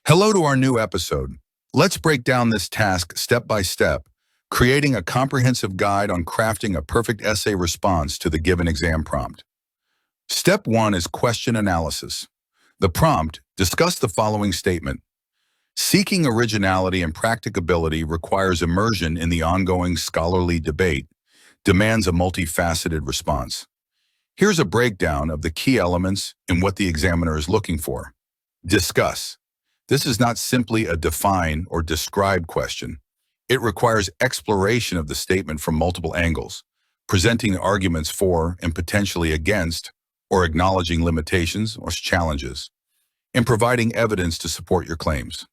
Hello to our new episode. Let's break down this task step by step, creating a comprehensive guide on crafting a perfect essay response to the given exam prompt. Step 1 is question analysis. The prompt: discuss the following statement. Seeking originality and practicability requires immersion in the ongoing scholarly debate, demands a multifaceted response. Here's a breakdown of the key elements and what the examiner is looking for. Discuss. This is not simply a define or describe question. It requires exploration of the statement from multiple angles, presenting arguments for and potentially against, or acknowledging limitations or challenges, and providing evidence to support your claims.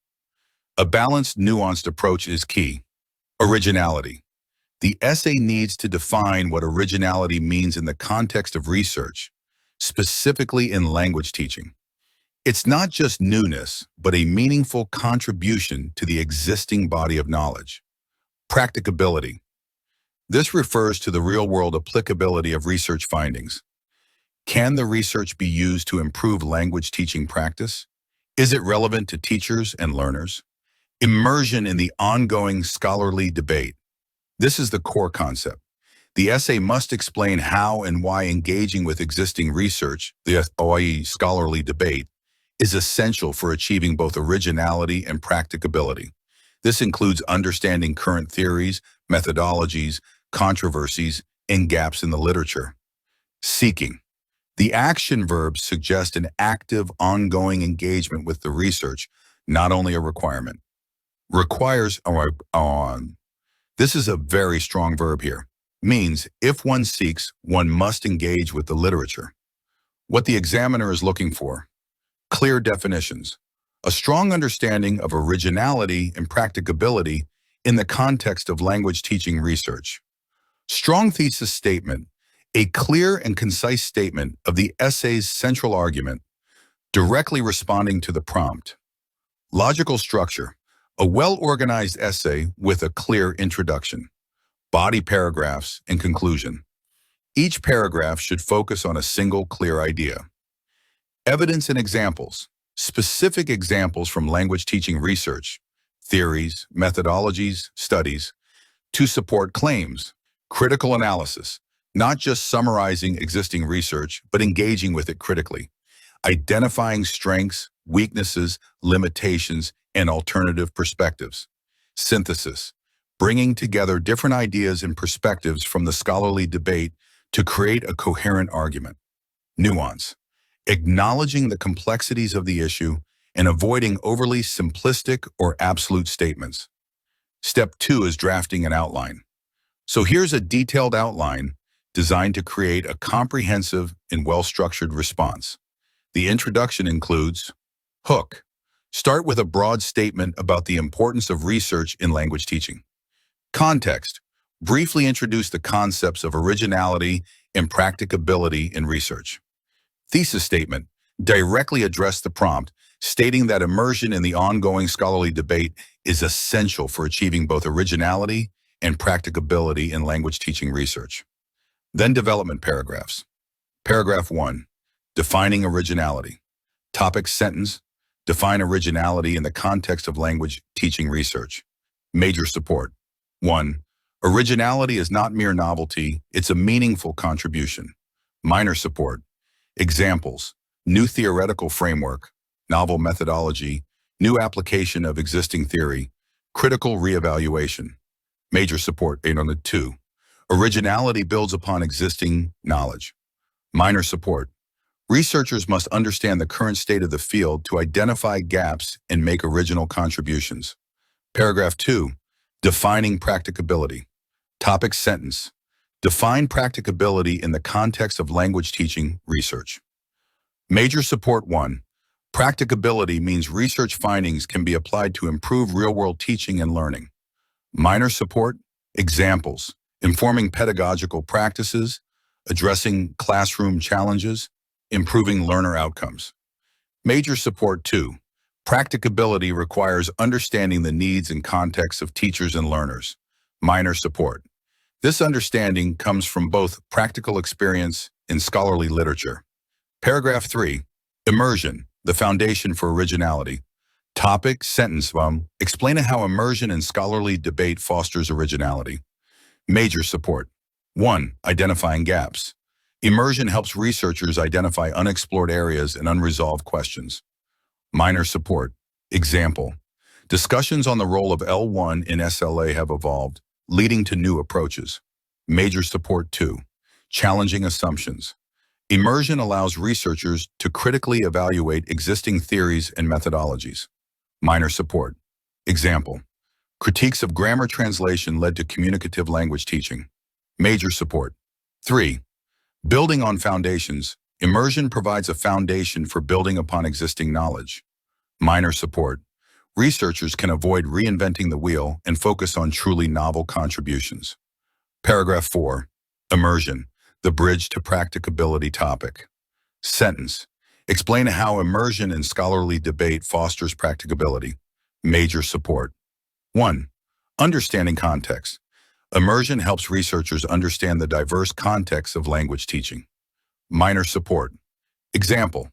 A balanced, nuanced approach is key. Originality. The essay needs to define what originality means in the context of research, specifically in language teaching. It's not just newness, but a meaningful contribution to the existing body of knowledge. Practicability. This refers to the real-world applicability of research findings. Can the research be used to improve language teaching practice? Is it relevant to teachers and learners? Immersion in the ongoing scholarly debate. This is the core concept. The essay must explain how and why engaging with existing research, the scholarly debate, is essential for achieving both originality and practicability. This includes understanding current theories, methodologies, controversies, and gaps in the literature. Seeking. The action verbs suggest an active, ongoing engagement with the research, not only a requirement. Requires on. This is a very strong verb here. Means if one seeks, one must engage with the literature. What the examiner is looking for. Clear definitions. A strong understanding of originality and practicability in the context of language teaching research. Strong thesis statement. A clear and concise statement of the essay's central argument, directly responding to the prompt. Logical structure. A well-organized essay with a clear introduction, body paragraphs, and conclusion. Each paragraph should focus on a single clear idea. Evidence and examples. Specific examples from language teaching research, theories, methodologies, studies, to support claims. Critical analysis. Not just summarizing existing research, but engaging with it critically. Identifying strengths, weaknesses, limitations, and alternative perspectives. Synthesis. Bringing together different ideas and perspectives from the scholarly debate to create a coherent argument. Nuance. Acknowledging the complexities of the issue and avoiding overly simplistic or absolute statements. Step 2 is drafting an outline. So here's a detailed outline designed to create a comprehensive and well-structured response. The introduction includes hook. Start with a broad statement about the importance of research in language teaching. Context. Briefly introduce the concepts of originality and practicability in research. Thesis statement. Directly address the prompt, stating that immersion in the ongoing scholarly debate is essential for achieving both originality and practicability in language teaching research. Then development paragraphs. Paragraph 1. Defining originality. Topic sentence. Define originality in the context of language teaching research. Major support. 1. Originality is not mere novelty, it's a meaningful contribution. Minor support. Examples. New theoretical framework, novel methodology, new application of existing theory, critical reevaluation. Major support. 2. Originality builds upon existing knowledge. Minor support. Researchers must understand the current state of the field to identify gaps and make original contributions. Paragraph 2. Defining practicability. Topic sentence. Define practicability in the context of language teaching research. Major support. 1. Practicability means research findings can be applied to improve real-world teaching and learning. Minor support. Examples. Informing pedagogical practices, addressing classroom challenges, improving learner outcomes. Major support. 2. Practicability requires understanding the needs and contexts of teachers and learners. Minor support. This understanding comes from both practical experience and scholarly literature. Paragraph 3. Immersion, the foundation for originality. Topic, sentence 1. Explain how immersion and scholarly debate fosters originality. Major support. 1. Identifying gaps. Immersion helps researchers identify unexplored areas and unresolved questions. Minor support. Example. Discussions on the role of L1 in SLA have evolved, leading to new approaches. Major support 2. Challenging assumptions. Immersion allows researchers to critically evaluate existing theories and methodologies. Minor support. Example. Critiques of grammar translation led to communicative language teaching. Major support. 3. Building on foundations. Immersion provides a foundation for building upon existing knowledge. Minor support. Researchers can avoid reinventing the wheel and focus on truly novel contributions. Paragraph 4. Immersion, the bridge to practicability topic. Sentence. Explain how immersion in scholarly debate fosters practicability. Major support. 1. Understanding context. Immersion helps researchers understand the diverse contexts of language teaching. Minor support. Example.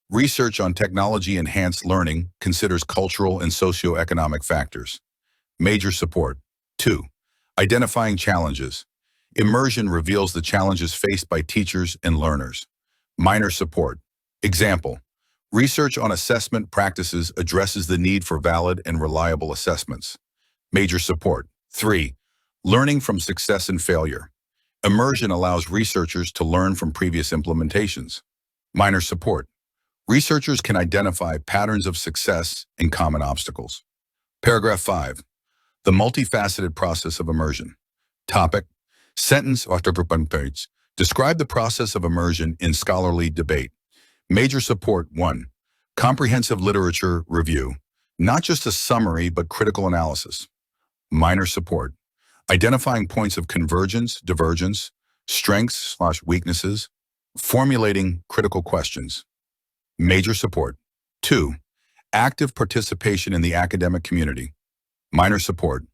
Research on technology-enhanced learning considers cultural and socioeconomic factors. Major support. 2. Identifying challenges. Immersion reveals the challenges faced by teachers and learners. Minor support. Example. Research on assessment practices addresses the need for valid and reliable assessments. Major support. 3. Learning from success and failure. Immersion allows researchers to learn from previous implementations. Minor support. Researchers can identify patterns of success and common obstacles. Paragraph 5. The multifaceted process of immersion. Topic. Sentence after page. Describe the process of immersion in scholarly debate. Major support. 1. Comprehensive literature review. Not just a summary, but critical analysis. Minor support. Identifying points of convergence, divergence, strengths/weaknesses, formulating critical questions. Major support. 2. Active participation in the academic community. Minor support.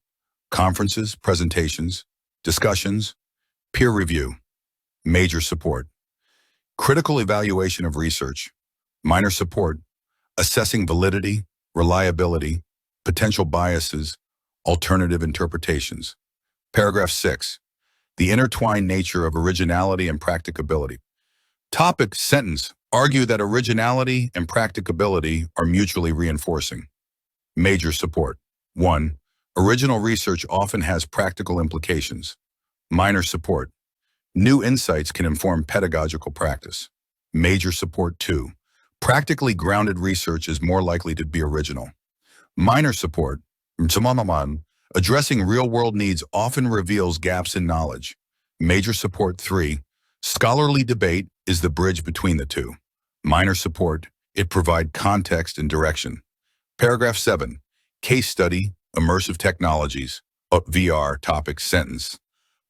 Conferences, presentations, discussions, peer review. Major support. Critical evaluation of research. Minor support. Assessing validity, reliability, potential biases, alternative interpretations. Paragraph 6. The intertwined nature of originality and practicability. Topic. Sentence. Argue that originality and practicability are mutually reinforcing. Major support. 1. Original research often has practical implications. Minor support. New insights can inform pedagogical practice. Major support. 2. Practically grounded research is more likely to be original. Minor support. Addressing real-world needs often reveals gaps in knowledge. Major support. 3. Scholarly debate is the bridge between the two. Minor support. It provides context and direction. Paragraph 7. Case study, immersive technologies, VR topic. Sentence.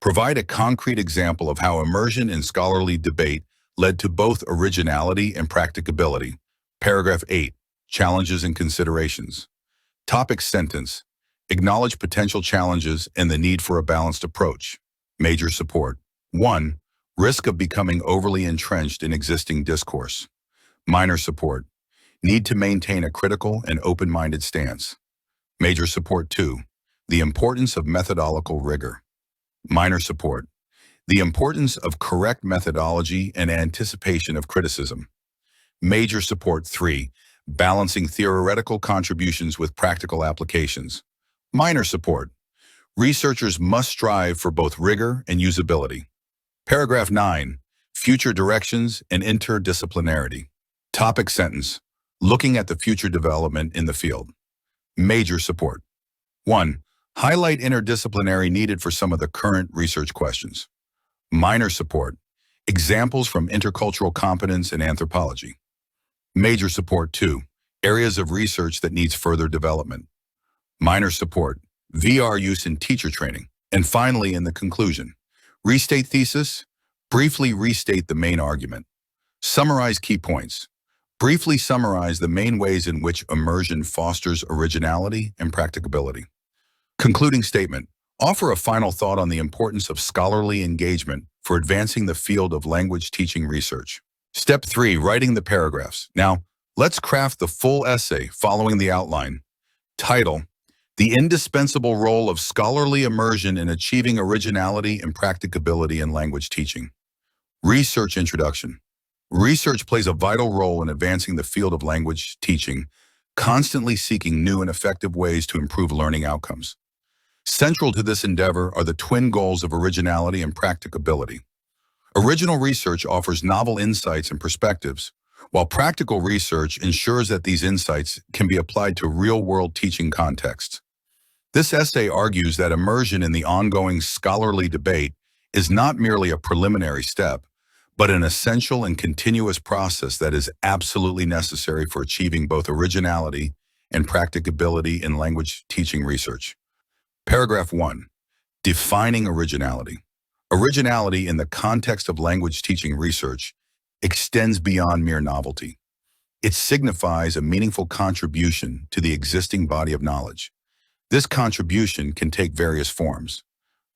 Provide a concrete example of how immersion in scholarly debate led to both originality and practicability. Paragraph 8. Challenges and considerations. Topic. Sentence. Acknowledge potential challenges and the need for a balanced approach. Major support. 1. Risk of becoming overly entrenched in existing discourse. Minor support. Need to maintain a critical and open-minded stance. Major support. 2. The importance of methodological rigor. Minor support. The importance of correct methodology and anticipation of criticism. Major support. 3. Balancing theoretical contributions with practical applications. Minor support. Researchers must strive for both rigor and usability. Paragraph 9. Future directions and interdisciplinarity. Topic. Sentence. Looking at the future development in the field. Major support. 1. Highlight interdisciplinary needed for some of the current research questions. Minor support. Examples from intercultural competence and anthropology. Major support. 2. Areas of research that needs further development. Minor support. VR use in teacher training. And finally, in the conclusion, restate thesis. Briefly restate the main argument. Summarize key points. Briefly summarize the main ways in which immersion fosters originality and practicability. Concluding statement. Offer a final thought on the importance of scholarly engagement for advancing the field of language teaching research. Step 3. Writing the paragraphs. Now, Let's craft the full essay following the outline. Title: The Indispensable Role of Scholarly Immersion in Achieving Originality and Practicability in Language Teaching. Research Introduction. Research plays a vital role in advancing the field of language teaching, constantly seeking new and effective ways to improve learning outcomes. Central to this endeavor are the twin goals of originality and practicability. Original research offers novel insights and perspectives, while practical research ensures that these insights can be applied to real-world teaching contexts. This essay argues that immersion in the ongoing scholarly debate is not merely a preliminary step, but an essential and continuous process that is absolutely necessary for achieving both originality and practicability in language teaching research. Paragraph 1. Defining originality. Originality in the context of language teaching research extends beyond mere novelty. It signifies a meaningful contribution to the existing body of knowledge. This contribution can take various forms: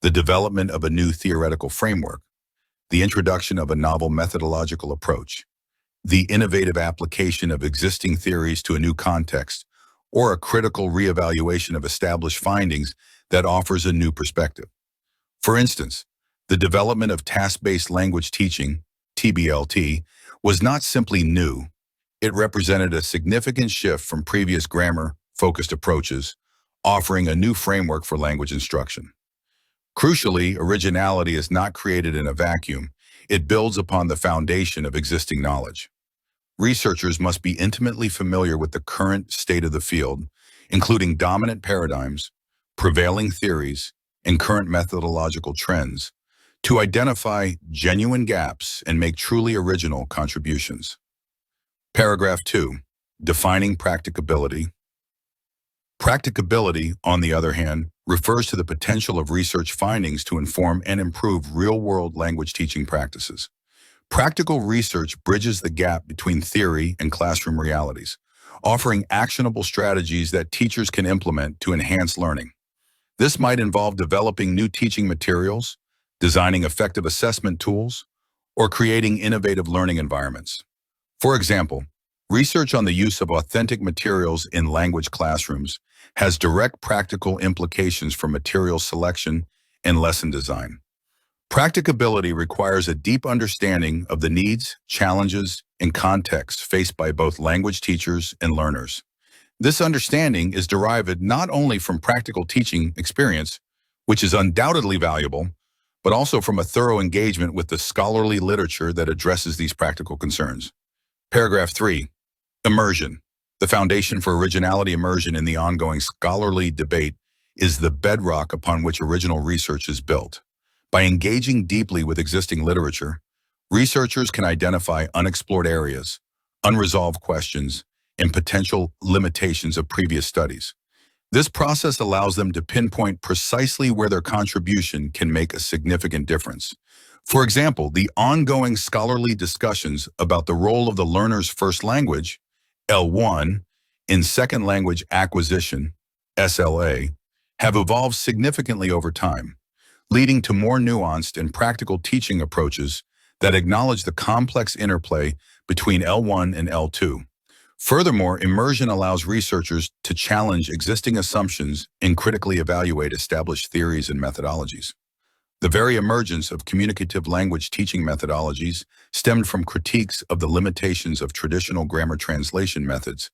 the development of a new theoretical framework, the introduction of a novel methodological approach, the innovative application of existing theories to a new context, or a critical reevaluation of established findings that offers a new perspective. For instance, the development of task-based language teaching, TBLT, was not simply new. It represented a significant shift from previous grammar-focused approaches, offering a new framework for language instruction. Crucially, originality is not created in a vacuum. It builds upon the foundation of existing knowledge. Researchers must be intimately familiar with the current state of the field, including dominant paradigms, prevailing theories, and current methodological trends, to identify genuine gaps and make truly original contributions. Paragraph 2. Defining practicability. Practicability, on the other hand, refers to the potential of research findings to inform and improve real-world language teaching practices. Practical research bridges the gap between theory and classroom realities, offering actionable strategies that teachers can implement to enhance learning. This might involve developing new teaching materials, designing effective assessment tools, or creating innovative learning environments. For example, research on the use of authentic materials in language classrooms has direct practical implications for material selection and lesson design. Practicability requires a deep understanding of the needs, challenges, and contexts faced by both language teachers and learners. This understanding is derived not only from practical teaching experience, which is undoubtedly valuable, but also from a thorough engagement with the scholarly literature that addresses these practical concerns. Paragraph 3. Immersion. The foundation for originality. Immersion in the ongoing scholarly debate is the bedrock upon which original research is built. By engaging deeply with existing literature, researchers can identify unexplored areas, unresolved questions, and potential limitations of previous studies. This process allows them to pinpoint precisely where their contribution can make a significant difference. For example, the ongoing scholarly discussions about the role of the learner's first language, L1, in second language acquisition, SLA, have evolved significantly over time, leading to more nuanced and practical teaching approaches that acknowledge the complex interplay between L1 and L2. Furthermore, immersion allows researchers to challenge existing assumptions and critically evaluate established theories and methodologies. The very emergence of communicative language teaching methodologies stemmed from critiques of the limitations of traditional grammar translation methods,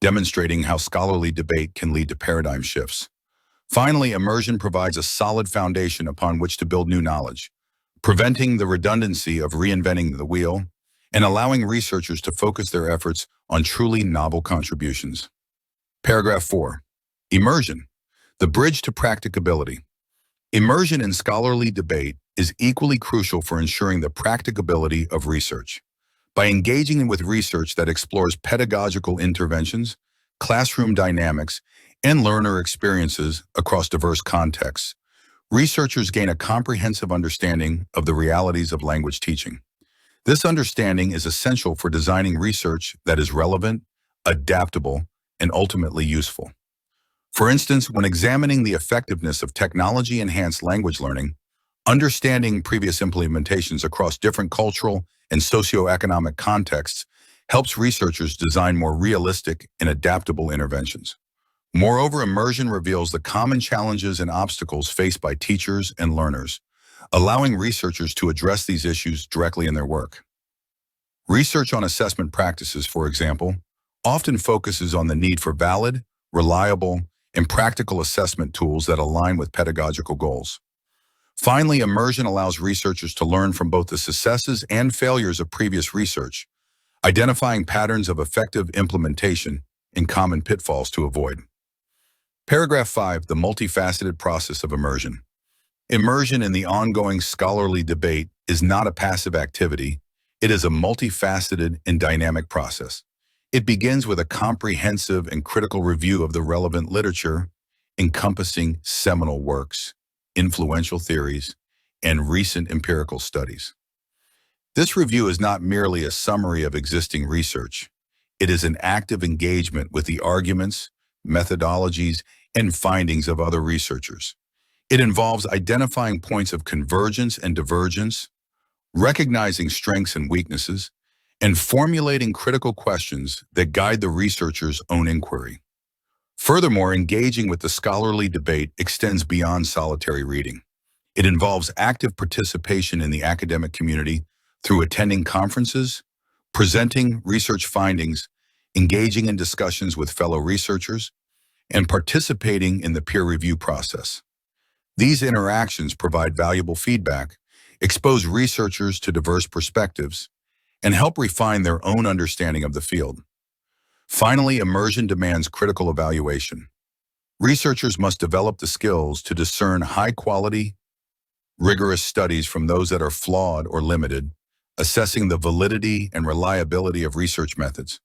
demonstrating how scholarly debate can lead to paradigm shifts. Finally, immersion provides a solid foundation upon which to build new knowledge, preventing the redundancy of reinventing the wheel and allowing researchers to focus their efforts on truly novel contributions. Paragraph 4. Immersion, the bridge to practicability. Immersion in scholarly debate is equally crucial for ensuring the practicability of research. By engaging with research that explores pedagogical interventions, classroom dynamics, and learner experiences across diverse contexts, researchers gain a comprehensive understanding of the realities of language teaching. This understanding is essential for designing research that is relevant, adaptable, and ultimately useful. For instance, when examining the effectiveness of technology-enhanced language learning, understanding previous implementations across different cultural and socioeconomic contexts helps researchers design more realistic and adaptable interventions. Moreover, immersion reveals the common challenges and obstacles faced by teachers and learners, allowing researchers to address these issues directly in their work. Research on assessment practices, for example, often focuses on the need for valid, reliable, and practical assessment tools that align with pedagogical goals. Finally, immersion allows researchers to learn from both the successes and failures of previous research, identifying patterns of effective implementation and common pitfalls to avoid. Paragraph 5, the multifaceted process of immersion. Immersion in the ongoing scholarly debate is not a passive activity. It is a multifaceted and dynamic process. It begins with a comprehensive and critical review of the relevant literature, encompassing seminal works, influential theories, and recent empirical studies. This review is not merely a summary of existing research. It is an active engagement with the arguments, methodologies, and findings of other researchers. It involves identifying points of convergence and divergence, recognizing strengths and weaknesses, and formulating critical questions that guide the researcher's own inquiry. Furthermore, engaging with the scholarly debate extends beyond solitary reading. It involves active participation in the academic community through attending conferences, presenting research findings, engaging in discussions with fellow researchers, and participating in the peer review process. These interactions provide valuable feedback, expose researchers to diverse perspectives, and help refine their own understanding of the field. Finally, immersion demands critical evaluation. Researchers must develop the skills to discern high-quality, rigorous studies from those that are flawed or limited, assessing the validity and reliability of research methods,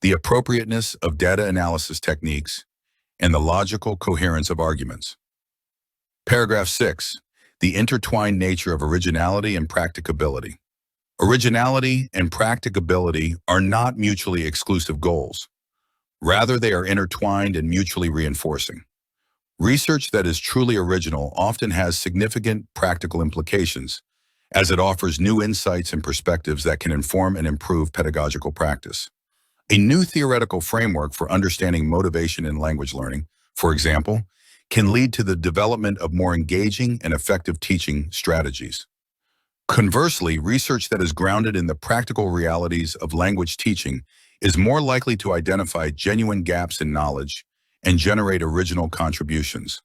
the appropriateness of data analysis techniques, and the logical coherence of arguments. Paragraph 6. The intertwined nature of originality and practicability. Originality and practicability are not mutually exclusive goals. Rather, they are intertwined and mutually reinforcing. Research that is truly original often has significant practical implications, as it offers new insights and perspectives that can inform and improve pedagogical practice. A new theoretical framework for understanding motivation in language learning, for example, can lead to the development of more engaging and effective teaching strategies. Conversely, research that is grounded in the practical realities of language teaching is more likely to identify genuine gaps in knowledge and generate original contributions.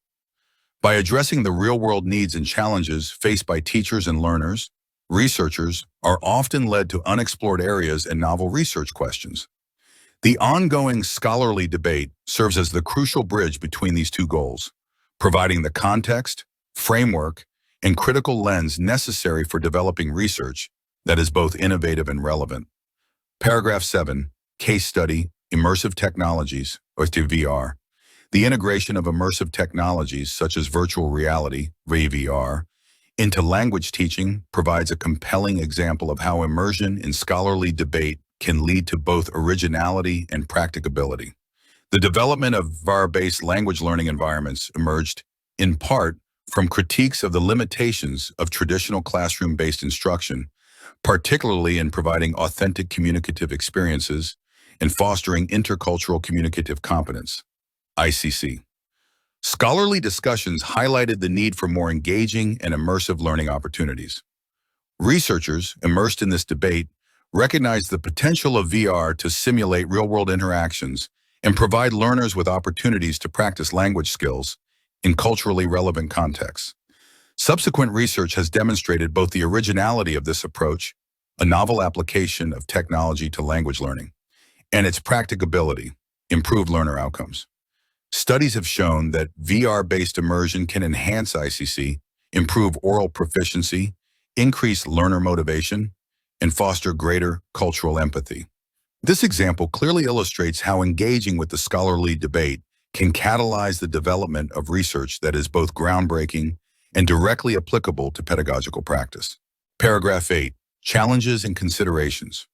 By addressing the real-world needs and challenges faced by teachers and learners, researchers are often led to unexplored areas and novel research questions. The ongoing scholarly debate serves as the crucial bridge between these two goals, providing the context, framework, and critical lens necessary for developing research that is both innovative and relevant. Paragraph 7, Case Study, Immersive Technologies, or VR. The integration of immersive technologies such as virtual reality, VR, into language teaching provides a compelling example of how immersion in scholarly debate can lead to both originality and practicability. The development of VR-based language learning environments emerged, in part, from critiques of the limitations of traditional classroom-based instruction, particularly in providing authentic communicative experiences and fostering intercultural communicative competence, ICC. Scholarly discussions highlighted the need for more engaging and immersive learning opportunities. Researchers immersed in this debate recognized the potential of VR to simulate real-world interactions and provide learners with opportunities to practice language skills in culturally relevant contexts. Subsequent research has demonstrated both the originality of this approach, a novel application of technology to language learning, and its practicability, improved learner outcomes. Studies have shown that VR-based immersion can enhance ICC, improve oral proficiency, increase learner motivation, and foster greater cultural empathy. This example clearly illustrates how engaging with the scholarly debate can catalyze the development of research that is both groundbreaking and directly applicable to pedagogical practice. Paragraph 8. Challenges and considerations.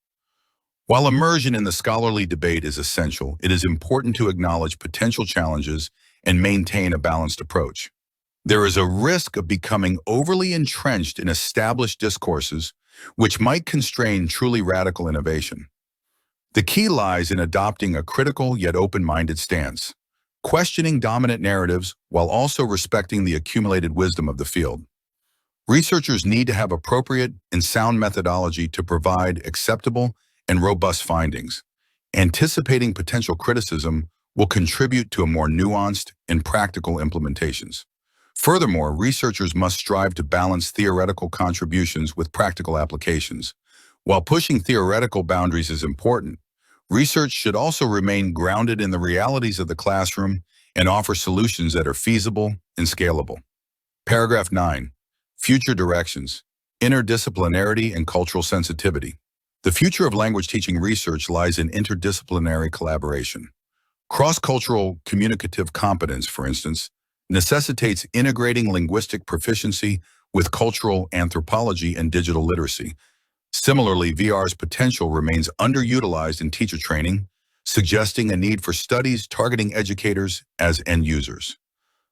While immersion in the scholarly debate is essential, it is important to acknowledge potential challenges and maintain a balanced approach. There is a risk of becoming overly entrenched in established discourses, which might constrain truly radical innovation. The key lies in adopting a critical yet open-minded stance, questioning dominant narratives while also respecting the accumulated wisdom of the field. Researchers need to have appropriate and sound methodology to provide acceptable and robust findings. Anticipating potential criticism will contribute to a more nuanced and practical implementations. Furthermore, researchers must strive to balance theoretical contributions with practical applications. While pushing theoretical boundaries is important, research should also remain grounded in the realities of the classroom and offer solutions that are feasible and scalable. Paragraph 9. Future directions, interdisciplinarity and cultural sensitivity. The future of language teaching research lies in interdisciplinary collaboration. Cross-cultural communicative competence, for instance, necessitates integrating linguistic proficiency with cultural anthropology and digital literacy. Similarly, VR's potential remains underutilized in teacher training, suggesting a need for studies targeting educators as end users.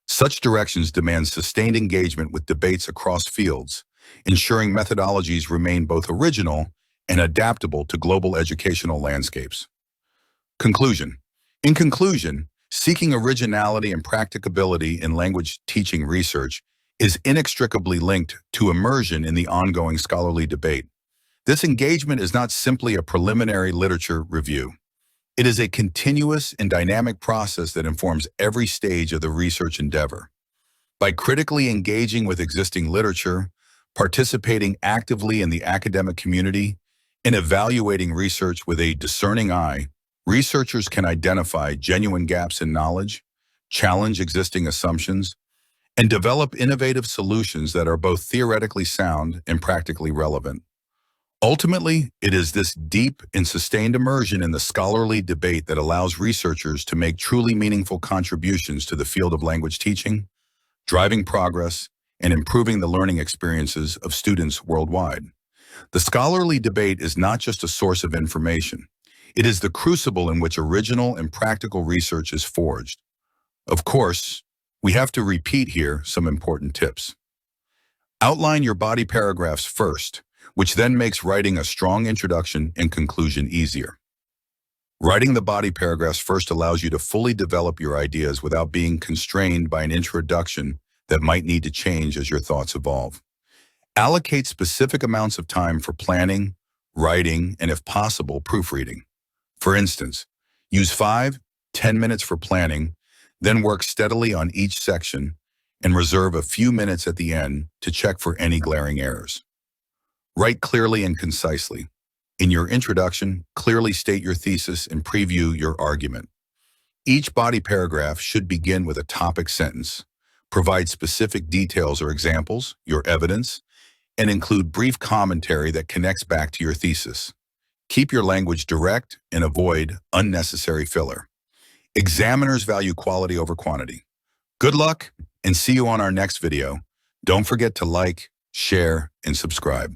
Such directions demand sustained engagement with debates across fields, ensuring methodologies remain both original and adaptable to global educational landscapes. Conclusion. In conclusion, seeking originality and practicability in language teaching research is inextricably linked to immersion in the ongoing scholarly debate. This engagement is not simply a preliminary literature review. It is a continuous and dynamic process that informs every stage of the research endeavor. By critically engaging with existing literature, participating actively in the academic community, and evaluating research with a discerning eye, researchers can identify genuine gaps in knowledge, challenge existing assumptions, and develop innovative solutions that are both theoretically sound and practically relevant. Ultimately, it is this deep and sustained immersion in the scholarly debate that allows researchers to make truly meaningful contributions to the field of language teaching, driving progress, and improving the learning experiences of students worldwide. The scholarly debate is not just a source of information. It is the crucible in which original and practical research is forged. Of course, we have to repeat here some important tips. Outline your body paragraphs first, which then makes writing a strong introduction and conclusion easier. Writing the body paragraphs first allows you to fully develop your ideas without being constrained by an introduction that might need to change as your thoughts evolve. Allocate specific amounts of time for planning, writing, and if possible, proofreading. For instance, use 5-10 minutes for planning, then work steadily on each section and reserve a few minutes at the end to check for any glaring errors. Write clearly and concisely. In your introduction, clearly state your thesis and preview your argument. Each body paragraph should begin with a topic sentence, provide specific details or examples, your evidence, and include brief commentary that connects back to your thesis. Keep your language direct and avoid unnecessary filler. Examiners value quality over quantity. Good luck and see you on our next video. Don't forget to like, share, and subscribe.